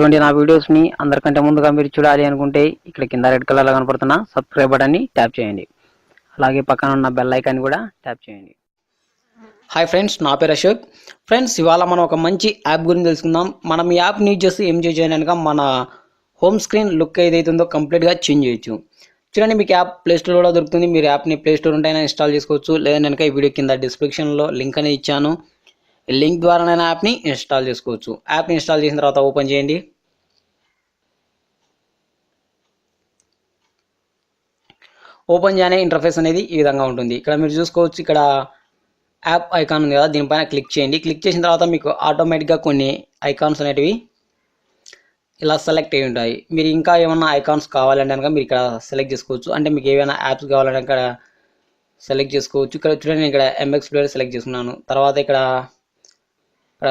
ఇటువంటి నా వీడియోస్ని అందరికంటే ముందుగా మీరు చూడాలి అనుకుంటే ఇక్కడ కింద రెడ్ కలర్లో కనపడుతున్న సబ్స్క్రైబ్ బటన్ని ట్యాప్ చేయండి. అలాగే పక్కన ఉన్న బెల్ ఐకాన్ కూడా ట్యాప్ చేయండి. హాయ్ ఫ్రెండ్స్, నా పేరు అశోక్. ఫ్రెండ్స్, ఇవాళ మనం ఒక మంచి యాప్ గురించి తెలుసుకుందాం. మనం ఈ యాప్ని యూజ్ చేసి ఏం చేయడానికి మన హోమ్ స్క్రీన్ లుక్ ఏదైతుందో కంప్లీట్గా చేంజ్ చేయొచ్చు. చూడండి, మీకు యాప్ ప్లేస్టోర్ కూడా దొరుకుతుంది. మీరు యాప్ని ప్లేస్టోర్ ఉంటేనే ఇన్స్టాల్ చేసుకోవచ్చు, లేదంటే కనుక ఈ వీడియో కింద డిస్క్రిప్షన్లో లింక్ అనేది ఇచ్చాను. ఈ లింక్ ద్వారానైనా యాప్ని ఇన్స్టాల్ చేసుకోవచ్చు. యాప్ని ఇన్స్టాల్ చేసిన తర్వాత ఓపెన్ చేయండి. ఓపెన్ చేయగానే ఇంటర్ఫేస్ అనేది ఈ విధంగా ఉంటుంది. ఇక్కడ మీరు చూసుకోవచ్చు, ఇక్కడ యాప్ ఐకాన్ ఉంది కదా, దీనిపైన క్లిక్ చేయండి. క్లిక్ చేసిన తర్వాత మీకు ఆటోమేటిక్గా కొన్ని ఐకాన్స్ అనేటివి ఇలా సెలెక్ట్ అయి ఉంటాయి. మీరు ఇంకా ఏమన్నా ఐకాన్స్ కావాలంటే కనుక మీరు ఇక్కడ సెలెక్ట్ చేసుకోవచ్చు. అంటే మీకు ఏమైనా యాప్స్ కావాలంటే ఇక్కడ సెలెక్ట్ చేసుకోవచ్చు. ఇక్కడ చూడండి, ఇక్కడ ఎంఎక్స్ ప్లేయర్ సెలెక్ట్ చేసుకున్నాను. తర్వాత ఇక్కడ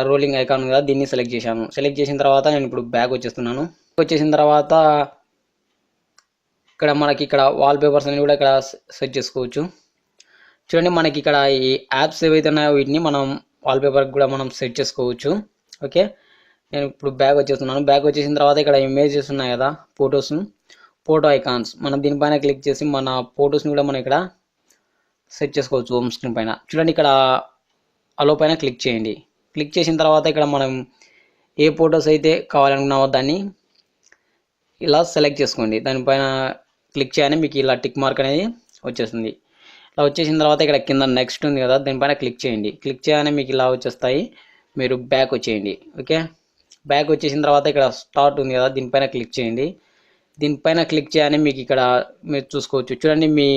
రోలింగ్ ఐకాన్ ఉంది కదా, దీన్ని సెలెక్ట్ చేశాను. సెలెక్ట్ చేసిన తర్వాత నేను ఇప్పుడు బ్యాక్ వచ్చేస్తున్నాను. వచ్చేసిన తర్వాత ఇక్కడ మనకి ఇక్కడ వాల్ పేపర్స్ అని కూడా ఇక్కడ సెట్ చేసుకోవచ్చు. చూడండి, మనకి ఇక్కడ ఈ యాప్స్ ఏవైతే ఉన్నాయో వీటిని మనం వాల్పేపర్కి కూడా మనం సెట్ చేసుకోవచ్చు. ఓకే, నేను ఇప్పుడు బ్యాక్ వచ్చేస్తున్నాను. బ్యాక్ వచ్చేసిన తర్వాత ఇక్కడ ఇమేజెస్ ఉన్నాయి కదా, ఫోటో ఐకాన్స్, మనం దీనిపైన క్లిక్ చేసి మన ఫొటోస్ని కూడా మనం ఇక్కడ సెట్ చేసుకోవచ్చు హోమ్ స్క్రీన్ పైన. చూడండి, ఇక్కడ అలో పైన క్లిక్ చేయండి. క్లిక్ చేసిన తర్వాత ఇక్కడ మనం ఏ ఫొటోస్ అయితే కావాలనుకున్నామో దాన్ని ఇలా సెలెక్ట్ చేసుకోండి. దానిపైన క్లిక్ చేయగానే మీకు ఇలా టిక్ మార్క్ అనేది వచ్చేస్తుంది. ఇలా వచ్చేసిన తర్వాత ఇక్కడ కింద నెక్స్ట్ ఉంది కదా, దీనిపైన క్లిక్ చేయండి. క్లిక్ చేయగానే మీకు ఇలా వచ్చేస్తాయి. మీరు బ్యాక్ వచ్చేయండి. ఓకే, బ్యాక్ వచ్చేసిన తర్వాత ఇక్కడ స్టార్ట్ ఉంది కదా, దీనిపైన క్లిక్ చేయండి. దీనిపైన క్లిక్ చేయగానే మీకు ఇక్కడ మీరు చూసుకోవచ్చు. చూడండి, మీ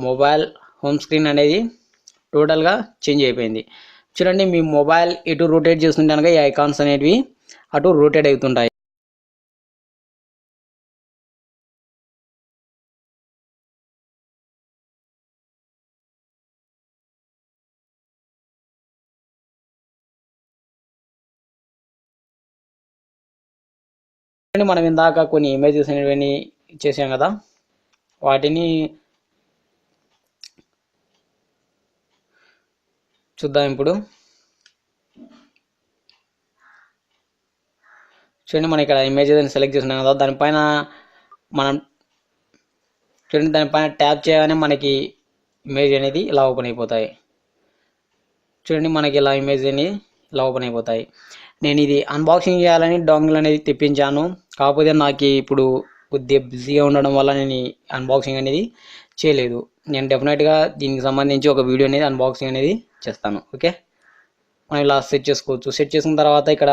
మొబైల్ హోమ్ స్క్రీన్ అనేది టోటల్గా చేంజ్ అయిపోయింది. చూడండి, మీ మొబైల్ ఇటు రొటేట్ చేస్తుంటే కనుక ఈ ఐకాన్స్ అనేటివి అటు రొటేట్ అవుతుంటాయి. మనం ఇందాక కొన్ని ఇమేజెస్ అనేవి చేసాం కదా, వాటిని చూద్దాం ఇప్పుడు. చూడండి, మనం ఇక్కడ ఇమేజెస్ అని సెలెక్ట్ చేస్తున్నాం కదా, దానిపైన మనం చూడండి, దానిపైన ట్యాప్ చేయగానే మనకి ఇమేజ్ అనేది ఇలా ఓపెన్ అయిపోతాయి. చూడండి, మనకి ఇలా ఇమేజ్ అనేది ఇలా ఓపెన్ అయిపోతాయి. నేను ఇది అన్బాక్సింగ్ చేయాలని డాంగిల్ అనేది తెప్పించాను. కాకపోతే నాకు ఇప్పుడు కొద్దిగా బిజీగా ఉండడం వల్ల నేను అన్బాక్సింగ్ అనేది చేయలేదు. నేను డెఫినెట్గా దీనికి సంబంధించి ఒక వీడియో అనేది అన్బాక్సింగ్ అనేది చేస్తాను. ఓకే, మనం ఇలా సెట్ చేసుకోవచ్చు. సెట్ చేసుకున్న తర్వాత ఇక్కడ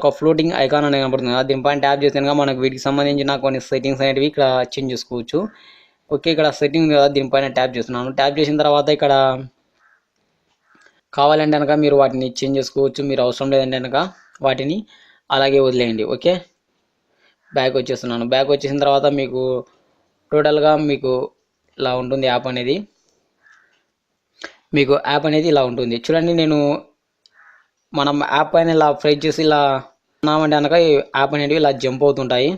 ఒక ఫ్లోటింగ్ ఐకాన్ అనేది కనపడుతుంది కదా, దీనిపైన ట్యాప్ చేస్తే కనుక మనకు వీటికి సంబంధించిన కొన్ని సెట్టింగ్స్ అనేవి ఇక్కడ చేంజ్ చేసుకోవచ్చు. ఓకే, ఇక్కడ సెట్టింగ్ కదా, దీనిపైన ట్యాప్ చేస్తున్నాను. ట్యాప్ చేసిన తర్వాత ఇక్కడ కావాలంటే కనుక మీరు వాటిని చేంజ్ చేసుకోవచ్చు. మీరు అవసరం లేదంటే కనుక వాటిని అలాగే వదిలేయండి. ఓకే, బ్యాక్ వచ్చేస్తున్నాను. బ్యాక్ వచ్చేసిన తర్వాత మీకు టోటల్గా మీకు ఇలా ఉంటుంది యాప్ అనేది. మీకు యాప్ అనేది ఇలా ఉంటుంది. చూడండి, నేను మనం యాప్ పైన ఇలా ప్రెస్ చేసి ఇలా ఉన్నామంటే కనుక ఈ యాప్ అనేవి ఇలా జంప్ అవుతుంటాయి.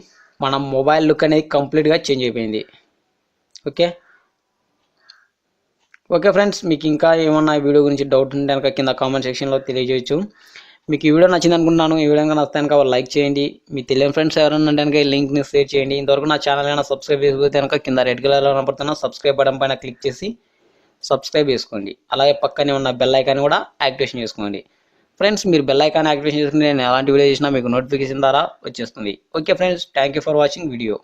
మన మొబైల్ లుక్ అనేది కంప్లీట్గా చేంజ్ అయిపోయింది. ఓకే ఓకే ఫ్రెండ్స్, మీకు ఇంకా ఏమన్నా ఈ వీడియో గురించి డౌట్ ఉంటే కనుక కింద కామెంట్ సెక్షన్లో తెలియజేయచ్చు. మీకు ఈ వీడియో నచ్చింది అనుకుంటున్నాను. ఈ వీడియో నచ్చితే కనుక లైక్ చేయండి. మీ తెలియని ఫ్రెండ్స్ ఎవరైనా ఉంటే కనుక ఈ లింక్ని షేర్ చేయండి. ఇంతవరకు నా ఛానల్ అయినా సబ్స్క్రైబ్ చేసుకోతే కనుక కింద రెడ్ కలర్లో కనపడుతున్న సబ్స్క్రైబ్ బటన్ పైన క్లిక్ చేసి సబ్స్క్రైబ్ చేసుకోండి. అలాగే పక్కనే ఉన్న బెల్ ఐకాన్ కూడా యాక్టివేషన్ చేసుకోండి. ఫ్రెండ్స్, మీరు బెల్ ఐకాన్ యాక్టివేషన్ చేసుకుంటే నేను ఎలాంటి వీడియో చేసినా మీకు నోటిఫికేషన్ ద్వారా వచ్చేస్తుంది. Okay friends, thank you for watching video.